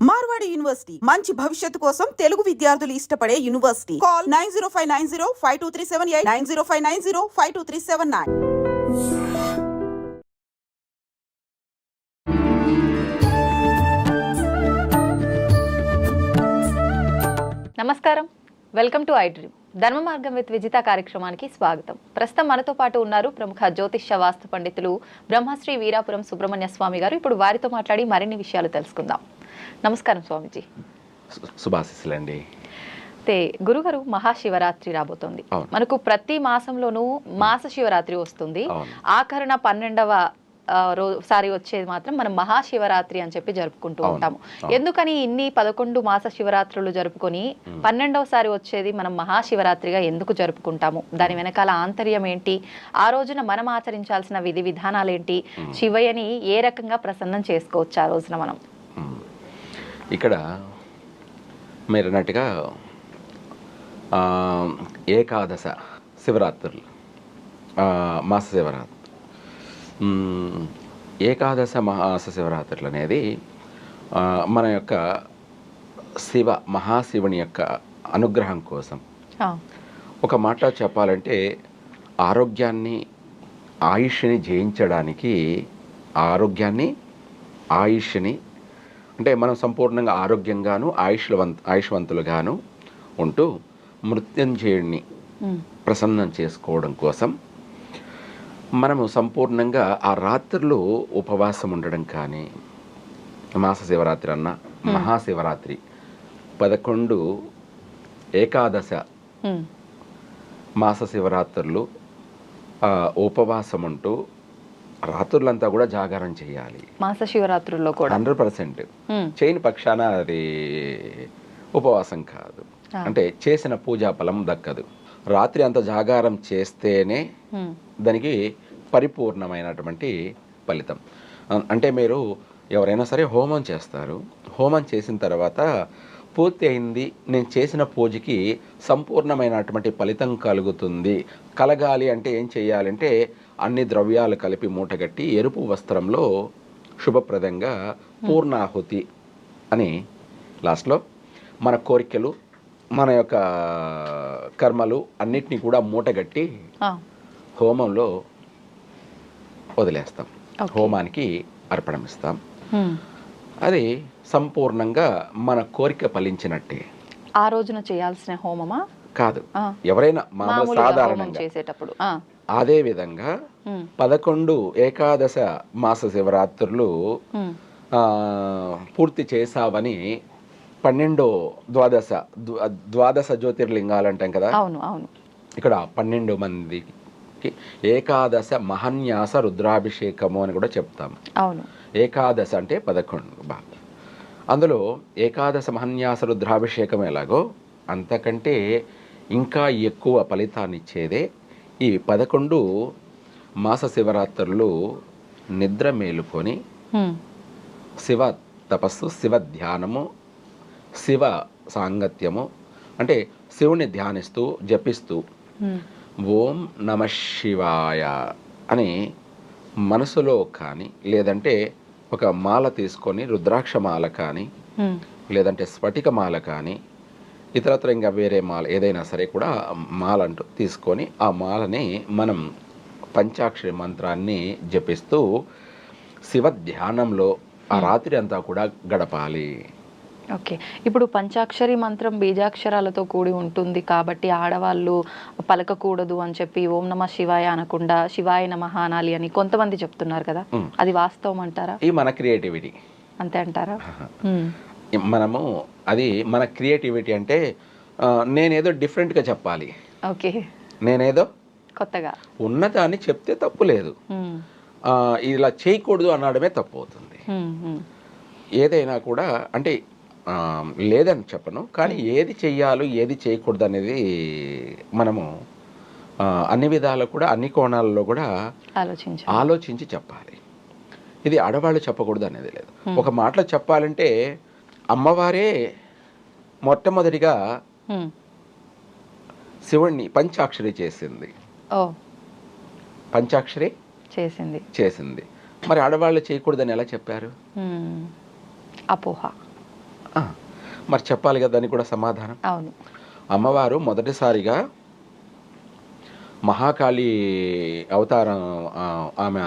Marwadi university మంచి భవిష్యత్తు కోసం తెలుగు విద్యార్థులు ఇష్టపడే యూనివర్సిటీ. కాల్ 9059052378 9059052379. నమస్కారం, వెల్కమ్ టు ఐ డ్రీమ్. ధర్మ మార్గం విత్ విజిత కార్యక్రమానికి స్వాగతం. ప్రస్తుతం మనతో పాటు ఉన్నారు ప్రముఖ జ్యోతిష్య వాస్తు పండితులు బ్రహ్మశ్రీ వీరాపురం సుబ్రహ్మణ్య స్వామి గారు. ఇప్పుడు వారితో మాట్లాడి మరిన్ని విషయాలు తెలుసుకుందాం. నమస్కారం స్వామిజీ. శుభాశీస్సులండి. అయితే గురుగారు, మహాశివరాత్రి రాబోతోంది. మనకు ప్రతి మాసంలోనూ మాస శివరాత్రి వస్తుంది. ఆఖరణ 12వ సారి వచ్చేది మాత్రం మనం మహాశివరాత్రి అని చెప్పి జరుపుకుంటూ ఉంటాము. ఎందుకని ఇన్ని 11 మాస శివరాత్రులు జరుపుకొని 12వ సారి వచ్చేది మనం మహాశివరాత్రిగా ఎందుకు జరుపుకుంటాము? దాని వెనకాల ఆంతర్యం ఏంటి? ఆ రోజున మనం ఆచరించాల్సిన విధి విధానాలు ఏంటి? శివయ్యని ఏ రకంగా ప్రసన్నం చేసుకోవచ్చు ఆ రోజున మనం? ఇక్కడ మీరు అన్నట్టుగా ఏకాదశ శివరాత్రులు, మాస శివరాత్రి, ఏకాదశ మాస శివరాత్రులు అనేది మన యొక్క మహాశివుని యొక్క అనుగ్రహం కోసం. ఒక మాట చెప్పాలంటే ఆరోగ్యాన్ని, ఆయుష్ని జయించడానికి, ఆయుష్ని అంటే మనం సంపూర్ణంగా ఆరోగ్యంగాను ఆయుష్వంతులుగాను ఉంటూ మృత్యుంజయుడిని ప్రసన్నం చేసుకోవడం కోసం మనము సంపూర్ణంగా ఆ రాత్రులు ఉపవాసం ఉండడం కానీ, మాస శివరాత్రి అన్న మహాశివరాత్రి 11 ఏకాదశ మాస శివరాత్రులు ఉపవాసం ఉంటూ రాత్రులంతా కూడా జాగారం చేయాలి. మాస శివరాత్రుల్లో కూడా 100% చేయని పక్షాన అది ఉపవాసం కాదు, అంటే చేసిన పూజా ఫలం దక్కదు. రాత్రి అంత జాగారం చేస్తేనే దానికి పరిపూర్ణమైనటువంటి ఫలితం. అంటే మీరు ఎవరైనా సరే హోమం చేస్తారు, హోమం చేసిన తర్వాత పూర్తి అయింది, నేను చేసిన పూజకి సంపూర్ణమైనటువంటి ఫలితం కలగాలి అంటే ఏం చేయాలంటే అన్ని ద్రవ్యాలు కలిపి మూటగట్టి ఎరుపు వస్త్రంలో శుభప్రదంగా పూర్ణాహుతి అని లాస్ట్లో మన కోరికలు, మన యొక్క కర్మలు అన్నిటినీ కూడా మూటగట్టి హోమంలో వదిలేస్తాం, హోమానికి అర్పణమిస్తాం. అది సంపూర్ణంగా మన కోరిక ఫలించినట్టే. ఆ రోజున చేయాల్సిన హోమమా? కాదు, ఎవరైనా మామూలు సాధారణంగా చేసేటప్పుడు. అదే విధంగా 11 ఏకాదశ మాస శివరాత్రులు పూర్తి చేసావని 12 ద్వాదశ జ్యోతిర్లింగాలు అంటాం కదా. అవును అవును. ఇక్కడ 12 మందికి ఏకాదశ మహన్యాస రుద్రాభిషేకము అని కూడా చెప్తాము. అవును. ఏకాదశ అంటే 11 బాగా. అందులో ఏకాదశ మహన్యాస రుద్రాభిషేకం ఎలాగో అంతకంటే ఇంకా ఎక్కువ ఫలితాన్ని ఇచ్చేదే ఈ 11 మాస శివరాత్రులు నిద్ర మేలుకొని శివ తపస్సు, శివ ధ్యానము, శివ సాంగత్యము, అంటే శివుని ధ్యానిస్తూ జపిస్తూ ఓం నమ శివాయ అని మనసులో కానీ, లేదంటే ఒక మాల తీసుకొని రుద్రాక్ష మాల కానీ, లేదంటే స్ఫటిక మాల కానీ, ఇతరత్ర ఇంకా వేరే మాల ఏదైనా సరే కూడా మాల అంటూ తీసుకొని ఆ మాలని మనం పంచాక్షరి మంత్రాన్ని జపిస్తూ శివ ధ్యానంలో ఆ రాత్రి అంతా కూడా గడపాలి. ఓకే. ఇప్పుడు పంచాక్షరి మంత్రం బీజాక్షరాలతో కూడి ఉంటుంది కాబట్టి ఆడవాళ్ళు పలకకూడదు అని చెప్పి ఓం నమ శివాయ అనకుండా శివాయ నమః అనాలి అని కొంతమంది చెప్తున్నారు కదా, అది వాస్తవం అంటారా? ఈ మన క్రియేటివిటీ అంతే అంటారా? మనము అది మన క్రియేటివిటీ అంటే నేనేదో డిఫరెంట్గా చెప్పాలి, ఓకే, నేనేదో కొత్తగా ఉన్నదాన్ని చెప్తే తప్పు లేదు, ఇలా చేయకూడదు అనడమే తప్పు అవుతుంది. ఏదైనా కూడా అంటే లేదని చెప్పను, కానీ ఏది చెయ్యాలో ఏది చేయకూడదు అనేది మనము అన్ని విధాలు కూడా అన్ని కోణాలలో కూడా ఆలోచించి చెప్పాలి. ఇది ఆడవాళ్ళు చెప్పకూడదు అనేది లేదు. ఒక మాటలో చెప్పాలంటే అమ్మవారే మొట్టమొదటిగా శివుణ్ణి పంచాక్షరి చేసింది. పంచాక్షరి చేసింది. మరి ఆడవాళ్ళు చేయకూడదని ఎలా చెప్పారు? అపోహ. మరి చెప్పాలి కదా దానికి కూడా సమాధానం. అవును. అమ్మవారు మొదటిసారిగా మహాకాళి అవతారం ఆమె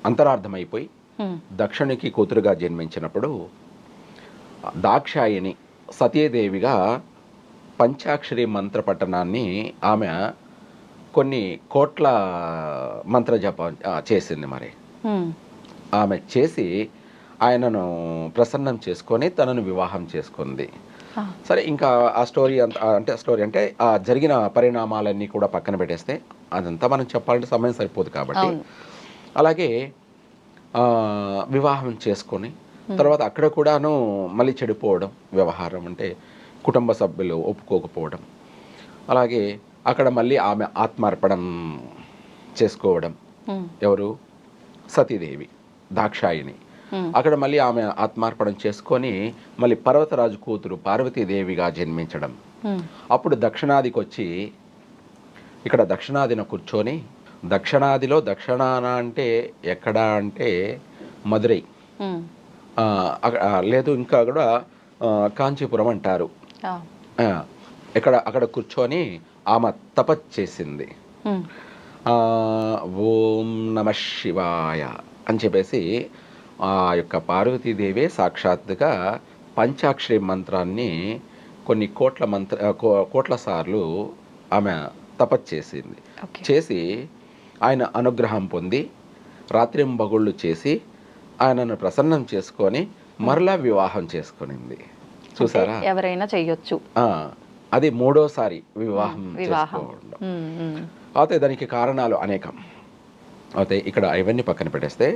అంతరార్థమైపోయి దక్షునికి కూతురుగా జన్మించినప్పుడు దాక్షాయిని సతీదేవిగా పంచాక్షరి మంత్ర పఠనాన్ని ఆమె కొన్ని కోట్ల మంత్ర జపం చేసింది. మరి ఆమె చేసి ఆయనను ప్రసన్నం చేసుకొని తనను వివాహం చేసుకుంది. సరే, ఇంకా ఆ స్టోరీ అంటే ఆ జరిగిన పరిణామాలన్నీ కూడా పక్కన పెట్టేస్తే అదంతా మనం చెప్పాలంటే సమయం సరిపోదు కాబట్టి, అలాగే వివాహం చేసుకొని తర్వాత అక్కడ కూడాను మళ్ళీ చెడిపోవడం, వ్యవహారం అంటే కుటుంబ సభ్యులు ఒప్పుకోకపోవడం, అలాగే అక్కడ మళ్ళీ ఆమె ఆత్మార్పణం చేసుకోవడం. ఎవరు? సతీదేవి, దాక్షాయిని. అక్కడ మళ్ళీ ఆమె ఆత్మార్పణం చేసుకొని మళ్ళీ పర్వతరాజు కూతురు పార్వతీదేవిగా జన్మించడం. అప్పుడు దక్షిణాదికి వచ్చి ఇక్కడ దక్షిణాదిన కూర్చొని, దక్షిణాదిలో దక్షిణాన అంటే ఎక్కడా అంటే మదురై, లేదు ఇంకా కూడా కాంచీపురం అంటారు. అక్కడ కూర్చొని ఆమె తపస్సు చేసింది. ఓం నమ శివాయ అని చెప్పేసి ఆ యొక్క పార్వతీదేవి సాక్షాత్తుగా పంచాక్షరి మంత్రాన్ని కొన్ని కోట్ల సార్లు ఆమె తపస్సు చేసింది. చేసి ఆయన అనుగ్రహం పొంది రాత్రింబగుళ్ళు చేసి ఆయనను ప్రసన్నం చేసుకొని మరలా వివాహం చేసుకునింది. చూసారా? ఎవరైనా చెయ్యొచ్చు. అది మూడోసారి వివాహం చేసుకోవడం. అయితే దానికి కారణాలు అనేకం. అయితే ఇక్కడ ఇవన్నీ పక్కన పెట్టేస్తే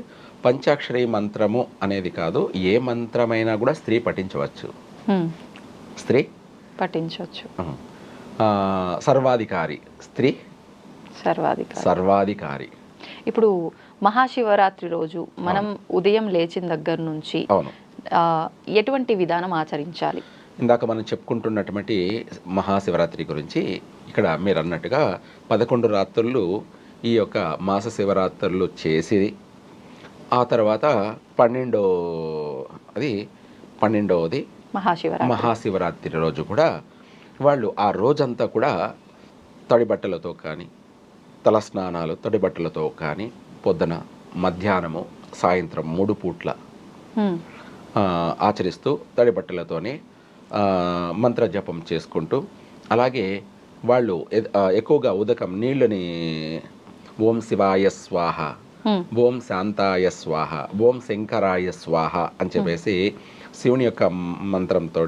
పంచాక్షరి మంత్రము అనేది కాదు, ఏ మంత్రమైనా కూడా స్త్రీ పఠించవచ్చు. స్త్రీ పఠించవచ్చు. సర్వాధికారి స్త్రీ, సర్వాధికారి. ఇప్పుడు మహాశివరాత్రి రోజు మనం ఉదయం లేచిన దగ్గర నుంచి ఎటువంటి విధానం ఆచరించాలి? ఇందాక మనం చెప్పుకుంటున్నటువంటి మహాశివరాత్రి గురించి ఇక్కడ మీరు అన్నట్టుగా 11 రాత్రులు ఈ యొక్క మాస శివరాత్రులు చేసి ఆ తర్వాత 12వది మహాశివరాత్రి రోజు కూడా వాళ్ళు ఆ రోజంతా కూడా తడి బట్టలతో కానీ, తల స్నానాలు తడి బట్టలతో కానీ, పొద్దున మధ్యాహ్నము సాయంత్రం 3 పూట్ల ఆచరిస్తూ తడి బట్టలతోనే మంత్ర జపం చేసుకుంటూ, అలాగే వాళ్ళు ఎక్కువగా ఉదకం నీళ్ళని ఓం శివాయ స్వాహ, ఓం శాంతాయ స్వాహ, ఓం శంకరాయ స్వాహ అని చెప్పేసి శివుని యొక్క మంత్రంతో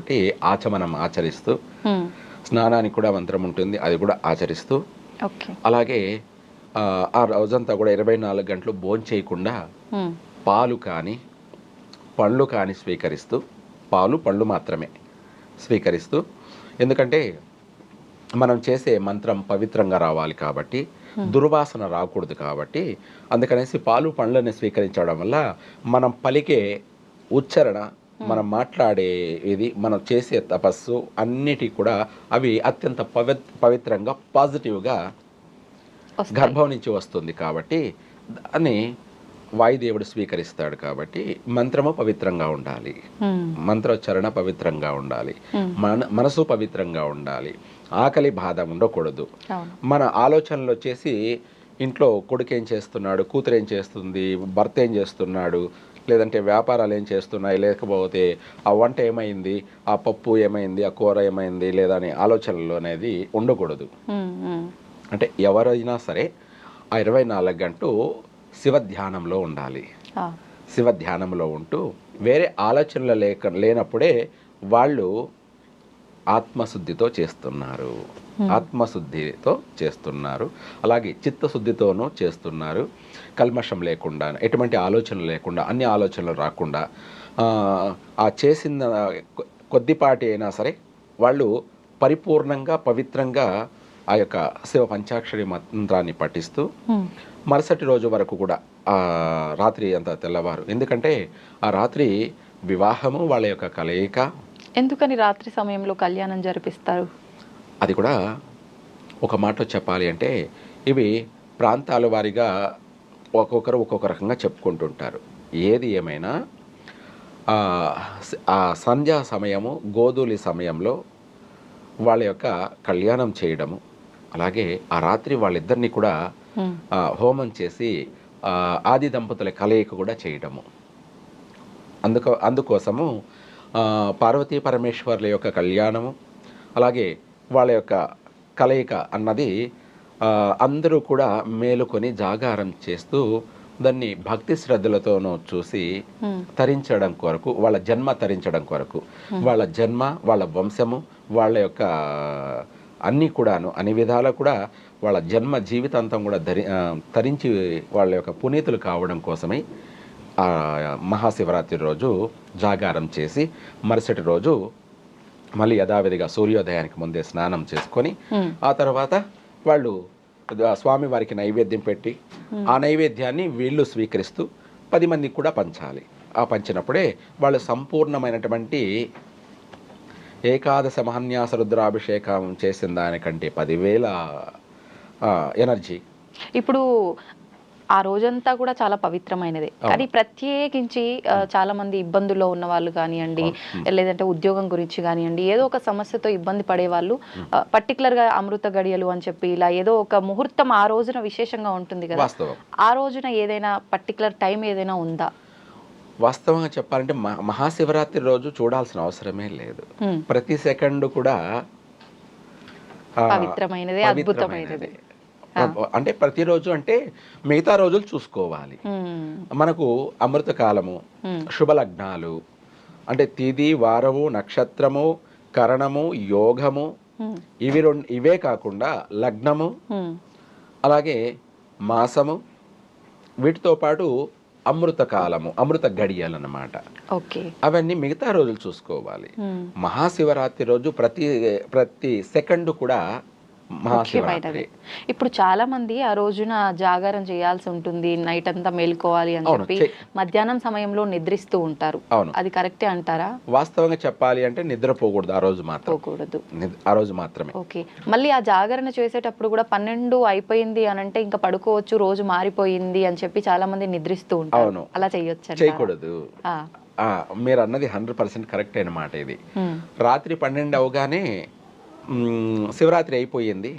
ఆచమనం ఆచరిస్తూ, స్నానానికి కూడా మంత్రం ఉంటుంది, అది కూడా ఆచరిస్తూ, అలాగే ఆ రోజంతా కూడా 24 గంటలు భోజనం చేయకుండా పాలు కానీ పళ్ళు కానీ స్వీకరిస్తూ, పాలు పళ్ళు మాత్రమే స్వీకరిస్తూ, ఎందుకంటే మనం చేసే మంత్రం పవిత్రంగా రావాలి కాబట్టి, దుర్వాసన రాకూడదు కాబట్టి, అందుకనేసి పాలు పండ్లని స్వీకరించడం వల్ల మనం పలికే ఉచ్చారణ, మనం మాట్లాడే ఇది, మనం చేసే తపస్సు అన్నిటి కూడా అవి అత్యంత పవిత్రంగా పాజిటివ్గా గర్భం నుంచి వస్తుంది కాబట్టి దాన్ని వాయుదేవుడు స్వీకరిస్తాడు. కాబట్టి మంత్రము పవిత్రంగా ఉండాలి, మంత్రోచ్చరణ పవిత్రంగా ఉండాలి, మనసు పవిత్రంగా ఉండాలి, ఆకలి బాధ ఉండకూడదు. మన ఆలోచనలు వచ్చేసి ఇంట్లో కొడుకు ఏం చేస్తున్నాడు, కూతురు ఏం చేస్తుంది, భర్త ఏం చేస్తున్నాడు, లేదంటే వ్యాపారాలు ఏం చేస్తున్నాయి, లేకపోతే ఆ వంట ఏమైంది, ఆ పప్పు ఏమైంది, ఆ కూర ఏమైంది లేదా అనే ఆలోచనలు అనేది ఉండకూడదు. అంటే ఎవరైనా సరే ఆ 24 గంటలు శివ ధ్యానంలో ఉండాలి. శివ ధ్యానంలో ఉంటూ వేరే ఆలోచనలు లేనప్పుడే వాళ్ళు ఆత్మశుద్ధితో చేస్తున్నారు, ఆత్మశుద్ధితో చేస్తున్నారు, అలాగే చిత్తశుద్ధితోనూ చేస్తున్నారు. కల్మషం లేకుండా, ఎటువంటి ఆలోచనలు లేకుండా, అన్ని ఆలోచనలు రాకుండా ఆ చేసిన కొద్దిపాటి అయినా సరే వాళ్ళు పరిపూర్ణంగా పవిత్రంగా ఆ యొక్క శివ పంచాక్షరి మంత్రాన్ని పఠిస్తూ మరుసటి రోజు వరకు కూడా ఆ రాత్రి అంతా తెల్లవారు, ఎందుకంటే ఆ రాత్రి వివాహము వాళ్ళ యొక్క కలయిక. ఎందుకని రాత్రి సమయంలో కళ్యాణం జరిపిస్తారు? అది కూడా ఒక మాటలో చెప్పాలి అంటే ఇవి ప్రాంతాల వారీగా ఒక్కొక్కరు ఒక్కొక్క రకంగా చెప్పుకుంటుంటారు. ఏది ఏమైనా ఆ సంధ్యా సమయము గోధూలి సమయంలో వాళ్ళ యొక్క కళ్యాణం చేయడము, అలాగే ఆ రాత్రి వాళ్ళిద్దరిని కూడా హోమం చేసి ఆది దంపతుల కలయిక కూడా చేయడము. అందుకోసము పార్వతీ పరమేశ్వర్ల యొక్క కళ్యాణము, అలాగే వాళ్ళ యొక్క కలయిక అన్నది అందరూ కూడా మేలుకొని జాగారం చేస్తూ దాన్ని భక్తి శ్రద్ధలతోనూ చూసి తరించడం కొరకు, వాళ్ళ జన్మ తరించడం కొరకు, వాళ్ళ జన్మ, వాళ్ళ వంశము, వాళ్ళ యొక్క అన్నీ కూడాను అన్ని విధాలా కూడా వాళ్ళ జన్మ జీవితాంతం కూడా తరించి వాళ్ళ యొక్క పునీతులు కావడం కోసమై మహాశివరాత్రి రోజు జాగారం చేసి మరుసటి రోజు మళ్ళీ యథావిధిగా సూర్యోదయానికి ముందే స్నానం చేసుకొని ఆ తర్వాత వాళ్ళు స్వామి వారికి నైవేద్యం పెట్టి ఆ నైవేద్యాన్ని వీళ్ళు స్వీకరిస్తూ 10 మందికి కూడా పంచాలి. ఆ పంచినప్పుడే వాళ్ళు సంపూర్ణమైనటువంటి ఏకాదశ మహాన్యాస రుద్రాభిషేకం చేసిన దానికంటే 10,000 ఎనర్జీ. ఇప్పుడు ఆ రోజంతా కూడా చాలా పవిత్రమైనదే, కానీ ప్రత్యేకించి చాలా మంది ఇబ్బందుల్లో ఉన్న వాళ్ళు కానివ్వండి, లేదంటే ఉద్యోగం గురించి కానివ్వండి, ఏదో ఒక సమస్యతో ఇబ్బంది పడే వాళ్ళు పర్టికులర్ గా అమృత గడియలు అని చెప్పి ఇలా ఏదో ఒక ముహూర్తం ఆ రోజున విశేషంగా ఉంటుంది కదా, ఆ రోజున ఏదైనా పర్టికులర్ టైం ఏదైనా ఉందా? వాస్తవంగా చెప్పాలంటే మహాశివరాత్రి రోజు చూడాల్సిన అవసరమే లేదు. ప్రతి సెకండ్ కూడా పవిత్రమైనదే, అద్భుతమైనది. అంటే ప్రతిరోజు అంటే మిగతా రోజులు చూసుకోవాలి. మనకు అమృత కాలము, శుభలగ్నాలు అంటే తిథి, వారము, నక్షత్రము, కరణము, యోగము, ఇవే కాకుండా లగ్నము, అలాగే మాసము, వీటితో పాటు అమృత కాలము, అమృత గడియలు అన్నమాట. అవన్నీ మిగతా రోజులు చూసుకోవాలి. మహాశివరాత్రి రోజు ప్రతి సెకండ్ కూడా మహాశివరాత్రి. ఇప్పుడు చాలా మంది ఆ రోజున జాగారం చేయాల్సి ఉంటుంది, నైట్ అంతా మేల్కోవాలి అని చెప్పి మధ్యాహ్నం సమయంలో నిద్రిస్తూ ఉంటారు. అది కరెక్టే అంటారా? వాస్తవంగా చెప్పాలి అంటే నిద్రపోకూడదు ఆ రోజు ఆ రోజు మాత్రమే. ఓకే. మళ్ళీ ఆ జాగరణ చేసేటప్పుడు కూడా 12 అయిపోయింది అని అంటే ఇంకా పడుకోవచ్చు, రోజు మారిపోయింది అని చెప్పి చాలా మంది నిద్రిస్తూ ఉంటారు. అలా చేయకూడదు. మీరు అన్నది 100% కరెక్ట్ అన్నమాట. ఇది రాత్రి 12 అవగానే శివరాత్రి అయిపోయింది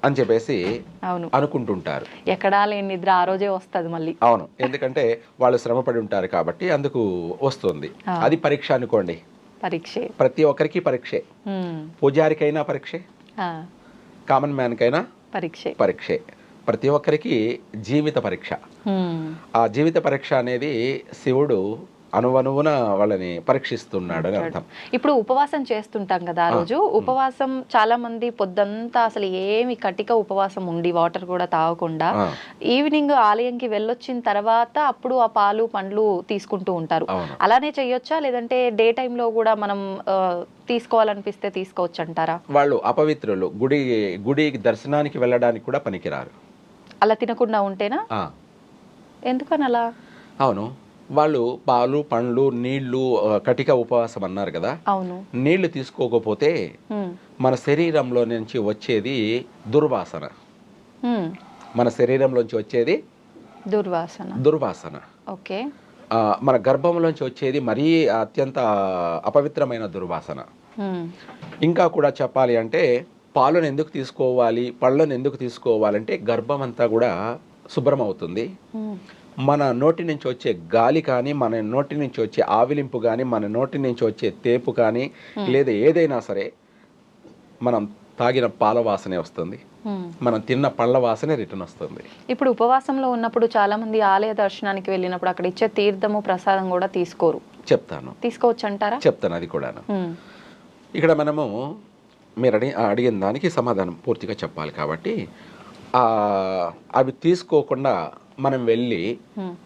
అని చెప్పేసి అనుకుంటుంటారు. ఎక్కడా లేని నిద్ర ఆ రోజే వస్తుంది మళ్ళీ. అవును, ఎందుకంటే వాళ్ళు శ్రమపడి ఉంటారు కాబట్టి అందుకు వస్తుంది. అది పరీక్ష అనుకోండి, పరీక్షే, ప్రతి ఒక్కరికి పరీక్షే. పూజారికైనా పరీక్షే, కామన్ మ్యాన్ కైనా పరీక్షే. ప్రతి ఒక్కరికి జీవిత పరీక్ష. ఆ జీవిత పరీక్ష అనేది శివుడు అనువనువున వాళ్ళని పరీక్షిస్తున్నాడు అని అర్థం. ఇప్పుడు ఉపవాసం చేస్తుంటాం కదా, ఆ రోజు ఉపవాసం చాలా మంది పొద్దంతా అసలు ఏమి కటిక ఉపవాసం ఉండి వాటర్ కూడా తాగకుండా ఈవినింగ్ ఆలయంకి వెళ్ళొచ్చిన తర్వాత అప్పుడు ఆ పాలు పండ్లు తీసుకుంటూ ఉంటారు. అలానే చెయ్యొచ్చా, లేదంటే డే టైంలో కూడా మనం తీసుకోవాలనిపిస్తే తీసుకోవచ్చు అంటారా? వాళ్ళు అపవిత్రులు, గుడి దర్శనానికి వెళ్ళడానికి కూడా పనికిరారు అలా తినకుండా ఉంటేనా? ఎందుకని అలా? అవును, వాళ్ళు పాలు పండ్లు నీళ్లు కటిక ఉపవాసం అన్నారు కదా. అవును. నీళ్లు తీసుకోకపోతే మన శరీరంలో నుంచి వచ్చేది దుర్వాసన. మన శరీరంలోంచి వచ్చేది దుర్వాసన. ఓకే. మన గర్భంలోంచి వచ్చేది మరీ అత్యంత అపవిత్రమైన దుర్వాసన. ఇంకా కూడా చెప్పాలి అంటే పాలను ఎందుకు తీసుకోవాలి, పళ్ళను ఎందుకు తీసుకోవాలంటే గర్భం అంతా కూడా శుభ్రం అవుతుంది. మన నోటి నుంచి వచ్చే గాలి కానీ, మన నోటి నుంచి వచ్చే ఆవిలింపు కానీ, మన నోటి నుంచి వచ్చే తేపు కానీ, లేదా ఏదైనా సరే మనం తాగిన పాల వాసనే వస్తుంది, మనం తిన్న పళ్ళ వాసనే రిటర్న్ వస్తుంది. ఇప్పుడు ఉపవాసంలో ఉన్నప్పుడు చాలా మంది ఆలయ దర్శనానికి వెళ్ళినప్పుడు అక్కడ ఇచ్చే తీర్థము ప్రసాదం కూడా తీసుకోరు. చెప్తాను, తీసుకోవచ్చు అంటారా? చెప్తాను. అది కూడాను ఇక్కడ మనము మీరు అడిగిన దానికి సమాధానం పూర్తిగా చెప్పాలి కాబట్టి అవి తీసుకోకుండా మనం వెళ్ళి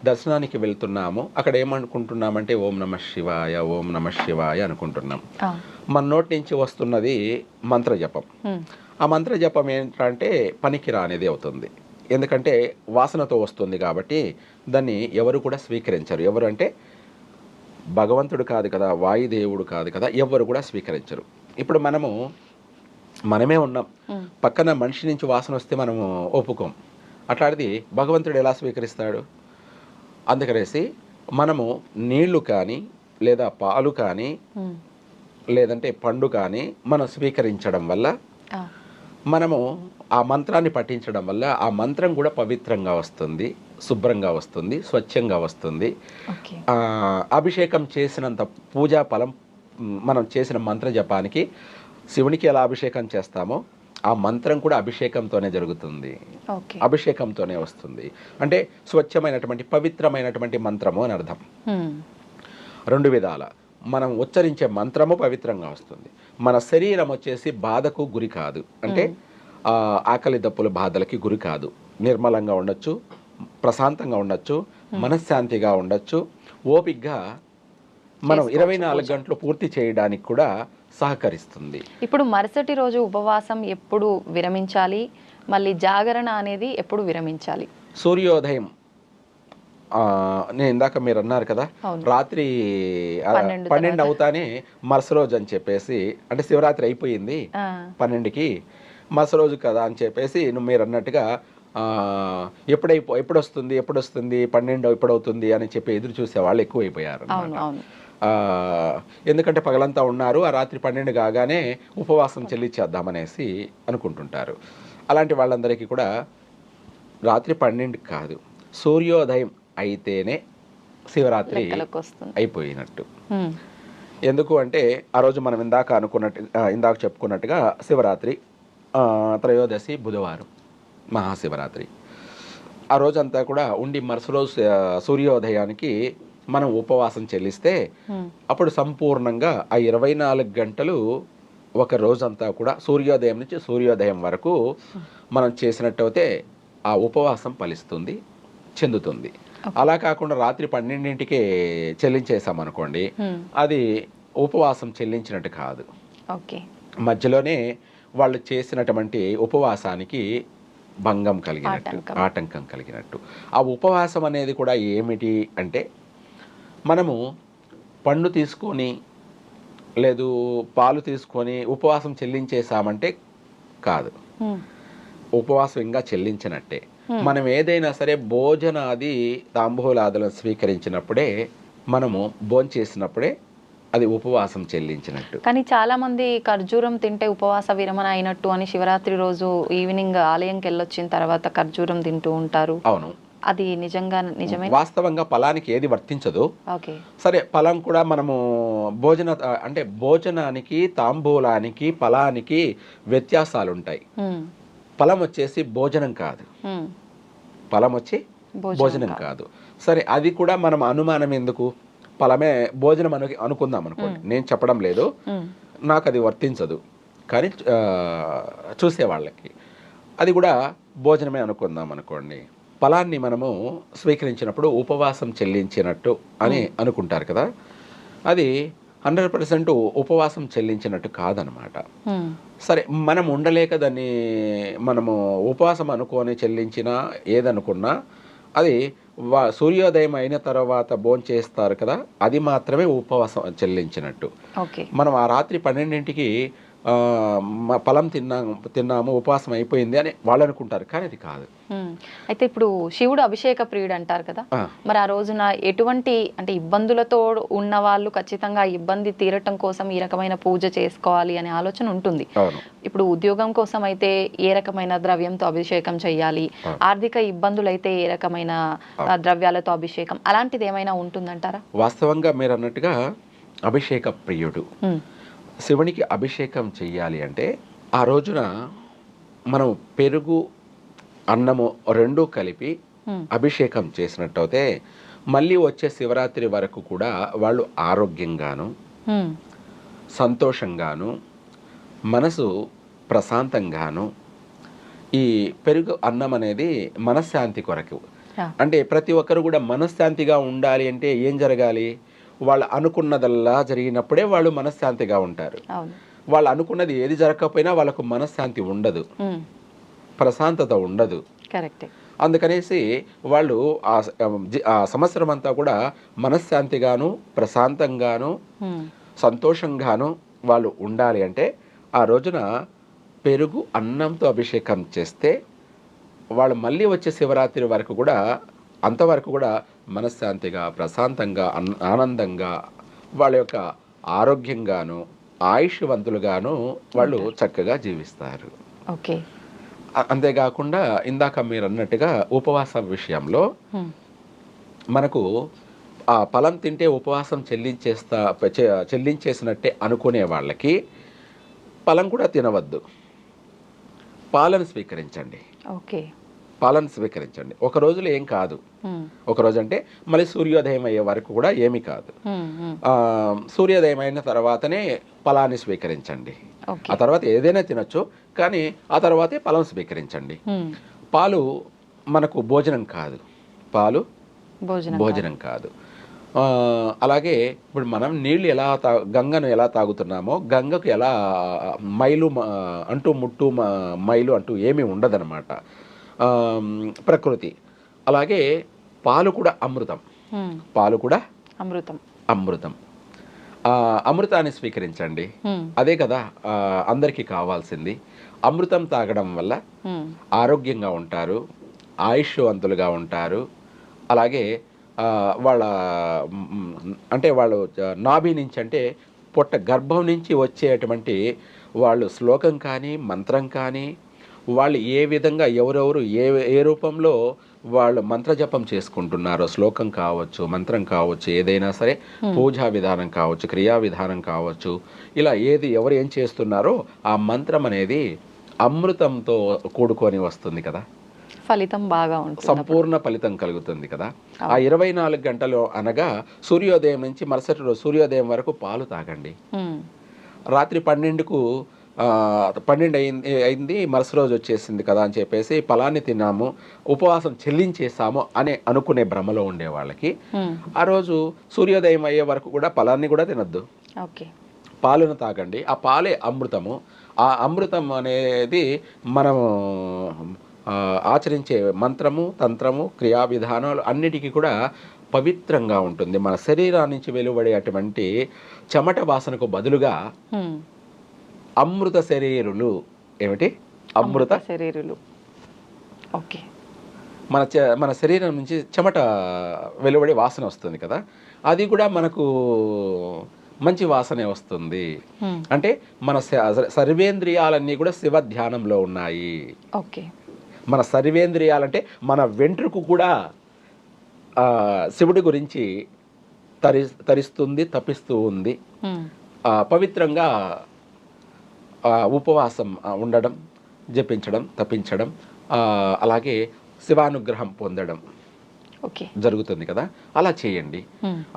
దర్శనానికి వెళ్తున్నాము. అక్కడ ఏమనుకుంటున్నామంటే ఓం నమః శివాయ, ఓం నమః శివాయ అనుకుంటున్నాం. మన నోటి నుంచి వస్తున్నది మంత్ర జపం. ఆ మంత్ర జపం ఏంటంటే పనికి రానిది అవుతుంది. ఎందుకంటే వాసనతో వస్తుంది కాబట్టి దాన్ని ఎవరు కూడా స్వీకరించరు. ఎవరు అంటే భగవంతుడు కాదు కదా, వాయుదేవుడు కాదు కదా, ఎవరు కూడా స్వీకరించరు. ఇప్పుడు మనమే ఉన్నాం, పక్కన మనిషి నుంచి వాసన వస్తే మనము ఒప్పుకోం. అట్లాంటిది భగవంతుడు ఎలా స్వీకరిస్తాడు? అందుకనేసి మనము నీళ్లు కానీ లేదా పాలు కానీ లేదంటే పండు కానీ మనం స్వీకరించడం వల్ల మనము ఆ మంత్రాన్ని పఠించడం వల్ల ఆ మంత్రం కూడా పవిత్రంగా వస్తుంది, శుభ్రంగా వస్తుంది, స్వచ్ఛంగా వస్తుంది. అభిషేకం చేసినంత పూజా ఫలం మనం చేసిన మంత్ర జపానికి శివునికి ఎలా అభిషేకం చేస్తామో ఆ మంత్రం కూడా అభిషేకంతోనే జరుగుతుంది, అభిషేకంతోనే వస్తుంది. అంటే స్వచ్ఛమైనటువంటి పవిత్రమైనటువంటి మంత్రము అని అర్థం. రెండు విధాల మనం ఉచ్చరించే మంత్రము పవిత్రంగా వస్తుంది. మన శరీరం వచ్చేసి బాధకు గురి కాదు, అంటే ఆకలి దప్పుల బాధలకి గురి కాదు. నిర్మలంగా ఉండొచ్చు, ప్రశాంతంగా ఉండొచ్చు, మనశ్శాంతిగా ఉండొచ్చు, ఓపికగా మనం 24 గంటలు పూర్తి చేయడానికి కూడా సహకరిస్తుంది. ఇప్పుడు మరుసటి రోజు ఉపవాసం ఎప్పుడు విరమించాలి, మళ్ళీ జాగరణ అనేది ఎప్పుడు విరమించాలి? సూర్యోదయం నేను ఇందాక మీరు అన్నారు కదా, రాత్రి 12 అవుతానే మరుస రోజు అని చెప్పేసి, అంటే శివరాత్రి అయిపోయింది 12కి మరుస రోజు కదా అని చెప్పేసి మీరు అన్నట్టుగా ఎప్పుడు వస్తుంది 12 ఎప్పుడవుతుంది అని చెప్పి ఎదురు చూసే వాళ్ళు ఎక్కువైపోయారు. ఎందుకంటే పగలంతా ఉన్నారు, ఆ రాత్రి 12 కాగానే ఉపవాసం చెల్లించేద్దామనేసి అనుకుంటుంటారు. అలాంటి వాళ్ళందరికీ కూడా రాత్రి 12 కాదు, సూర్యోదయం అయితేనే శివరాత్రి అయిపోయినట్టు. ఎందుకు అంటే ఆ రోజు మనం ఇందాక చెప్పుకున్నట్టుగా శివరాత్రి త్రయోదశి బుధవారం మహాశివరాత్రి. ఆ రోజంతా కూడా ఉండి మరుస రోజు సూర్యోదయానికి మనం ఉపవాసం చెల్లిస్తే అప్పుడు సంపూర్ణంగా ఆ 24 గంటలు ఒక రోజంతా కూడా సూర్యోదయం నుంచి సూర్యోదయం వరకు మనం చేసినట్టయితే ఆ ఉపవాసం ఫలిస్తుంది, చెందుతుంది. అలా కాకుండా రాత్రి 12కే చెల్లించేసామనుకోండి, అది ఉపవాసం చెల్లించినట్టు కాదు. మధ్యలోనే వాళ్ళు చేసినటువంటి ఉపవాసానికి భంగం కలిగినట్టు, ఆటంకం కలిగినట్టు. ఆ ఉపవాసం అనేది కూడా ఏమిటి అంటే, మనము పండు తీసుకొని లేదు పాలు తీసుకొని ఉపవాసం చెల్లించేసామంటే కాదు, ఉపవాసం ఇంకా చెల్లించినట్టే. మనం ఏదైనా సరే భోజనాది తాంబూలాదులను స్వీకరించినప్పుడే, మనము భోంచేసినప్పుడే అది ఉపవాసం చెల్లించినట్టు. కానీ చాలా మంది ఖర్జూరం తింటే ఉపవాస విరమణ అయినట్టు అని శివరాత్రి రోజు ఈవినింగ్ ఆలయంకి వెళ్ళొచ్చిన తర్వాత ఖర్జూరం తింటూ ఉంటారు. అవును, అది నిజమే. వాస్తవంగా ఫలానికి ఏది వర్తించదు. సరే, ఫలం కూడా మనము భోజనానికి తాంబూలానికి ఫలానికి వ్యత్యాసాలు ఉంటాయి. ఫలం వచ్చేసి భోజనం కాదు, ఫలం వచ్చి భోజనం కాదు. సరే, అది కూడా మనం అనుమానం ఎందుకు, ఫలమే భోజనం అనుకుందాం అనుకోండి. నేను చెప్పడం లేదు, నాకు అది వర్తించదు, కానీ చూసే వాళ్ళకి అది కూడా భోజనమే అనుకుందాం అనుకోండి. ఫలాన్ని మనము స్వీకరించినప్పుడు ఉపవాసం చెల్లించినట్టు అని అనుకుంటారు కదా, అది 100% ఉపవాసం చెల్లించినట్టు కాదనమాట. సరే, మనం ఉండలేక దాన్ని మనము ఉపవాసం అనుకొని చెల్లించినా ఏదనుకున్నా అది సూర్యోదయం అయిన తర్వాత భోంచేస్తారు కదా, అది మాత్రమే ఉపవాసం చెల్లించినట్టు. మనం ఆ రాత్రి 12కి ఫలం తిన్నాము ఉపవాసం అయిపోయింది అని వాళ్ళు అనుకుంటారు, కానీ అది కాదు. అయితే ఇప్పుడు శివుడు అభిషేక ప్రియుడు అంటారు కదా, మరి ఆ రోజున ఎటువంటి అంటే ఇబ్బందులతో ఉన్న వాళ్ళు ఖచ్చితంగా ఇబ్బంది తీరటం కోసం ఈ రకమైన పూజ చేసుకోవాలి అనే ఆలోచన ఉంటుంది. ఇప్పుడు ఉద్యోగం కోసం అయితే ఏ రకమైన ద్రవ్యంతో అభిషేకం చేయాలి, ఆర్థిక ఇబ్బందులు అయితే ఏ రకమైన ద్రవ్యాలతో అభిషేకం, అలాంటిది ఏమైనా ఉంటుందంటారా? వాస్తవంగా మీరు అన్నట్టుగా అభిషేక ప్రియుడు శివునికి అభిషేకం చెయ్యాలి అంటే, ఆ రోజున మనం పెరుగు అన్నము రెండూ కలిపి అభిషేకం చేసినట్టయితే మళ్ళీ వచ్చే శివరాత్రి వరకు కూడా వాళ్ళు ఆరోగ్యంగాను, సంతోషంగాను, మనసు ప్రశాంతంగాను, ఈ పెరుగు అన్నం అనేది మనశ్శాంతి కొరకు. అంటే ప్రతి ఒక్కరు కూడా మనశ్శాంతిగా ఉండాలి అంటే ఏం జరగాలి, వాళ్ళు అనుకున్నదల్లా జరిగినప్పుడే వాళ్ళు మనశ్శాంతిగా ఉంటారు. వాళ్ళు అనుకున్నది ఏది జరగకపోయినా వాళ్ళకు మనశ్శాంతి ఉండదు, ప్రశాంతత ఉండదు. అందుకనేసి వాళ్ళు ఆ సంవత్సరం అంతా కూడా మనశ్శాంతిగాను, ప్రశాంతంగాను, సంతోషంగాను వాళ్ళు ఉండాలి అంటే ఆ రోజున పెరుగు అన్నంతో అభిషేకం చేస్తే వాళ్ళు మళ్ళీ వచ్చే శివరాత్రి వరకు కూడా అంతవరకు కూడా మనశ్శాంతిగా, ప్రశాంతంగా, ఆనందంగా, వాళ్ళ యొక్క ఆరోగ్యంగాను ఆయుష్వంతులుగాను వాళ్ళు చక్కగా జీవిస్తారు. ఓకే. అంతేకాకుండా ఇందాక మీరు అన్నట్టుగా ఉపవాసం విషయంలో మనకు ఆ ఫలం తింటే ఉపవాసం చెల్లించేసినట్టే అనుకునే వాళ్ళకి ఫలం కూడా తినవద్దు, పాలను స్వీకరించండి. ఓకే. పాలను స్వీకరించండి. ఒక రోజులో ఏం కాదు. ఒక రోజు అంటే మళ్ళీ సూర్యోదయం అయ్యే వరకు కూడా ఏమీ కాదు. సూర్యోదయం అయిన తర్వాతనే ఫలాన్ని స్వీకరించండి. ఆ తర్వాత ఏదైనా తినొచ్చు, కానీ ఆ తర్వాతే ఫలం స్వీకరించండి. పాలు మనకు భోజనం కాదు, పాలు భోజనం కాదు. అలాగే ఇప్పుడు మనం నీళ్ళు గంగను ఎలా తాగుతున్నామో గంగకు ఎలా మైలు అంటూ ముట్టు మైలు అంటూ ఏమీ ఉండదన్నమాట ప్రకృతి. అలాగే పాలు కూడా అమృతం, పాలు కూడా అమృతం. అమృతాన్ని స్వీకరించండి. అదే కదా అందరికీ కావాల్సింది. అమృతం తాగడం వల్ల ఆరోగ్యంగా ఉంటారు, ఆయుష్వంతులుగా ఉంటారు. అలాగే వాళ్ళ వాళ్ళు నాభి నుంచి అంటే పొట్ట గర్భం నుంచి వచ్చేటువంటి వాళ్ళు శ్లోకం కానీ మంత్రం కానీ వాళ్ళు ఏ విధంగా ఎవరెవరు ఏ రూపంలో వాళ్ళు మంత్రజపం చేసుకుంటున్నారో, శ్లోకం కావచ్చు, మంత్రం కావచ్చు, ఏదైనా సరే పూజా విధానం కావచ్చు, క్రియా విధానం కావచ్చు, ఇలా ఎవరు ఏం చేస్తున్నారో ఆ మంత్రం అనేది అమృతంతో కూడుకొని వస్తుంది కదా, ఫలితం బాగా ఉంటుంది, సంపూర్ణ ఫలితం కలుగుతుంది కదా. ఆ 24 గంటలు అనగా సూర్యోదయం నుంచి మరుసటి రోజు సూర్యోదయం వరకు పాలు తాగండి. రాత్రి 12 అయింది మరుసటి రోజు వచ్చేసింది కదా అని చెప్పేసి ఫలాన్ని తిన్నాము, ఉపవాసం చెల్లించేసాము అని అనుకునే భ్రమలో ఉండే వాళ్ళకి ఆ రోజు సూర్యోదయం అయ్యే వరకు కూడా ఫలాన్ని కూడా తినద్దు, పాలను తాగండి. ఆ పాలే అమృతము. ఆ అమృతం అనేది మనము ఆచరించే మంత్రము, తంత్రము, క్రియా విధానాలు అన్నిటికీ కూడా పవిత్రంగా ఉంటుంది. మన శరీరం నుంచి వెలువడేటువంటి చెమట వాసనకు బదులుగా అమృత శరీరులు. ఏమిటి? అమృత శరీరులు. ఓకే. మన శరీరం నుంచి చెమట వెలువడే వాసన వస్తుంది కదా, అది కూడా మనకు మంచి వాసనే వస్తుంది. అంటే మన సర్వేంద్రియాలన్నీ కూడా శివ ధ్యానంలో ఉన్నాయి. ఓకే. మన సర్వేంద్రియాలంటే మన వెంట్రుకు కూడా శివుడి గురించి తరిస్తుంది, తపిస్తూ ఉంది. పవిత్రంగా ఉపవాసం ఉండడం, జపించడం, తపించడం, అలాగే శివానుగ్రహం పొందడం జరుగుతుంది కదా. అలా చేయండి.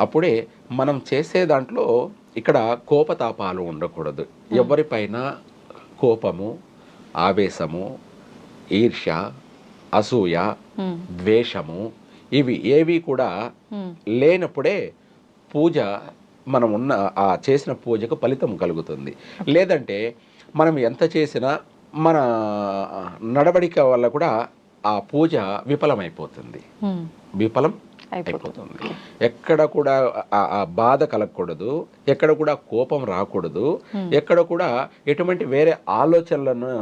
అప్పుడే మనం చేసే దాంట్లో ఇక్కడ కోపతాపాలు ఉండకూడదు. ఎవరిపైన కోపము, ఆవేశము, ఈర్ష్య, అసూయ, ద్వేషము ఇవి ఏవి కూడా లేనప్పుడే పూజ మనం చేసిన పూజకు ఫలితం కలుగుతుంది. లేదంటే మనం ఎంత చేసినా మన నడవడిక వల్ల కూడా ఆ పూజ విఫలమైపోతుంది. విఫలం అయిపోతుంది. ఎక్కడ కూడా ఆ బాధ కలగకూడదు, ఎక్కడ కూడా కోపం రాకూడదు, ఎక్కడ కూడా ఎటువంటి వేరే ఆలోచనలను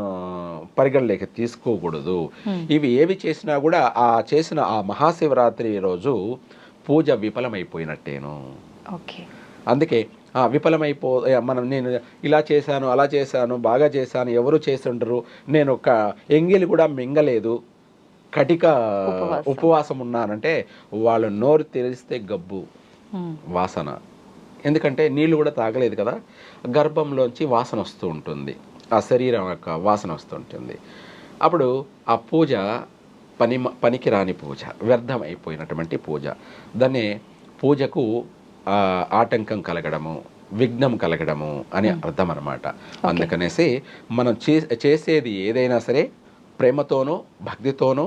పరిగణలోకి తీసుకోకూడదు. ఇవి ఏవి చేసినా కూడా చేసిన ఆ మహాశివరాత్రి రోజు పూజ విఫలమైపోయినట్టేను. అందుకే నేను ఇలా చేశాను, అలా చేశాను, బాగా చేశాను, ఎవరు చేస్తుంటారు, నేను ఎంగిలి కూడా మింగలేదు, కటిక ఉపవాసం ఉన్నానంటే వాళ్ళు నోరు తెరిస్తే గబ్బు వాసన. ఎందుకంటే నీళ్ళు కూడా తాగలేదు కదా, గర్భంలోంచి వాసన వస్తూ ఉంటుంది, ఆ శరీరం యొక్క వాసన వస్తుంటుంది. అప్పుడు ఆ పూజ పనికిరాని పూజ, వ్యర్థమైపోయినటువంటి పూజ. దాన్ని పూజకు ఆటంకం కలగడము, విఘ్నం కలగడము అని అర్థం అన్నమాట. అందుకనేసి మనం చేసేది ఏదైనా సరే ప్రేమతోనూ భక్తితోనూ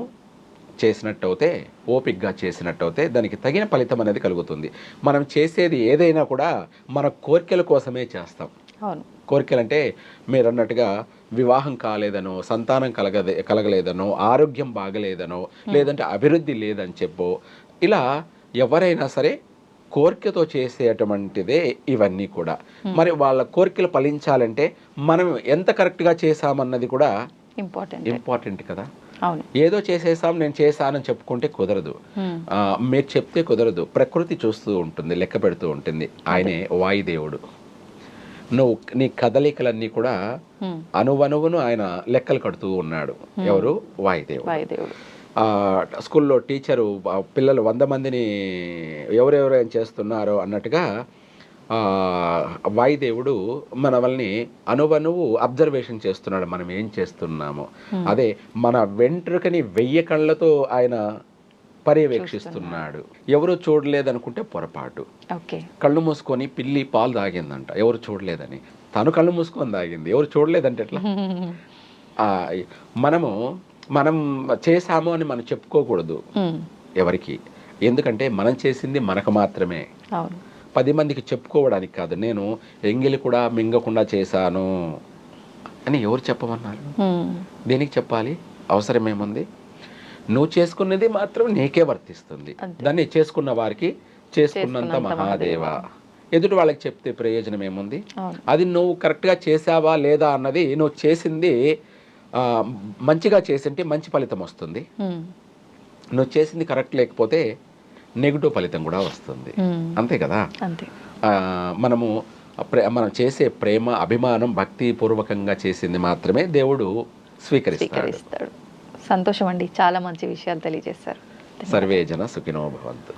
చేసినట్టయితే, ఓపికగా చేసినట్టయితే దానికి తగిన ఫలితం అనేది కలుగుతుంది. మనం చేసేది ఏదైనా కూడా మన కోరికల కోసమే చేస్తాం. కోరికలంటే మీరు అన్నట్టుగా వివాహం కాలేదనో, సంతానం కలగలేదనో, ఆరోగ్యం బాగలేదనో, లేదంటే అభివృద్ధి లేదని చెప్పో, ఇలా ఎవరైనా సరే కోరికతో చేసేటువంటిదే ఇవన్నీ కూడా. మరి వాళ్ళ కోరికలు ఫలించాలంటే మనం ఎంత కరెక్ట్గా చేసామన్నది కూడా ఇంపార్టెంట్ కదా. అవును. ఏదో చేసేసాం, నేను చేశానని చెప్పుకుంటే కుదరదు. మీరు చెప్తే కుదరదు. ప్రకృతి చూస్తూ ఉంటుంది, లెక్క పెడుతూ ఉంటుంది. ఆయనే వాయుదేవుడు. నువ్వు నీ కదలికలన్నీ కూడా అనువనువును ఆయన లెక్కలు కడుతూ ఉన్నాడు. ఎవరు? వాయుదేవుడు. స్కూల్లో టీచరు పిల్లలు 100 మందిని ఎవరెవరు ఏం చేస్తున్నారో అన్నట్టుగా వాయుదేవుడు మనల్ని అనువనువు అబ్జర్వేషన్ చేస్తున్నాడు, మనం ఏం చేస్తున్నామో. అదే మన వెంట్రుకని 1000 కళ్ళతో ఆయన పర్యవేక్షిస్తున్నాడు. ఎవరు చూడలేదనుకుంటే పొరపాటు. కళ్ళు మూసుకొని పిల్లి పాలు తాగిందంట, ఎవరు చూడలేదని. తను కళ్ళు మూసుకొని తాగింది, ఎవరు చూడలేదంటే ఎట్లా? మనం చేశాము అని మనం చెప్పుకోకూడదు ఎవరికి. ఎందుకంటే మనం చేసింది మనకు మాత్రమే, 10 మందికి చెప్పుకోవడానికి కాదు. నేను ఎంగిలి కూడా మింగకుండా చేశాను అని ఎవరు చెప్పమన్నారు? దేనికి చెప్పాలి? అవసరం ఏముంది? నువ్వు చేసుకున్నది మాత్రం నీకే వర్తిస్తుంది. దాన్ని చేసుకున్న వారికి చేసుకున్నంత మహాదేవ. ఎదుటి వాళ్ళకి చెప్తే ప్రయోజనం ఏముంది? అది నువ్వు కరెక్ట్గా చేసావా లేదా అన్నది, నువ్వు చేసింది మంచిగా చేసింటే మంచి ఫలితం వస్తుంది. నువ్వు చేసింది కరెక్ట్ లేకపోతే నెగిటివ్ ఫలితం కూడా వస్తుంది. అంతే కదా? మనం చేసే ప్రేమ, అభిమానం, భక్తి పూర్వకంగా చేసింది మాత్రమే దేవుడు స్వీకరిస్తాడు. సంతోషం అండి, చాలా మంచి విషయాలు తెలియజేశారు. సర్వే జన సుఖినో భవంతు.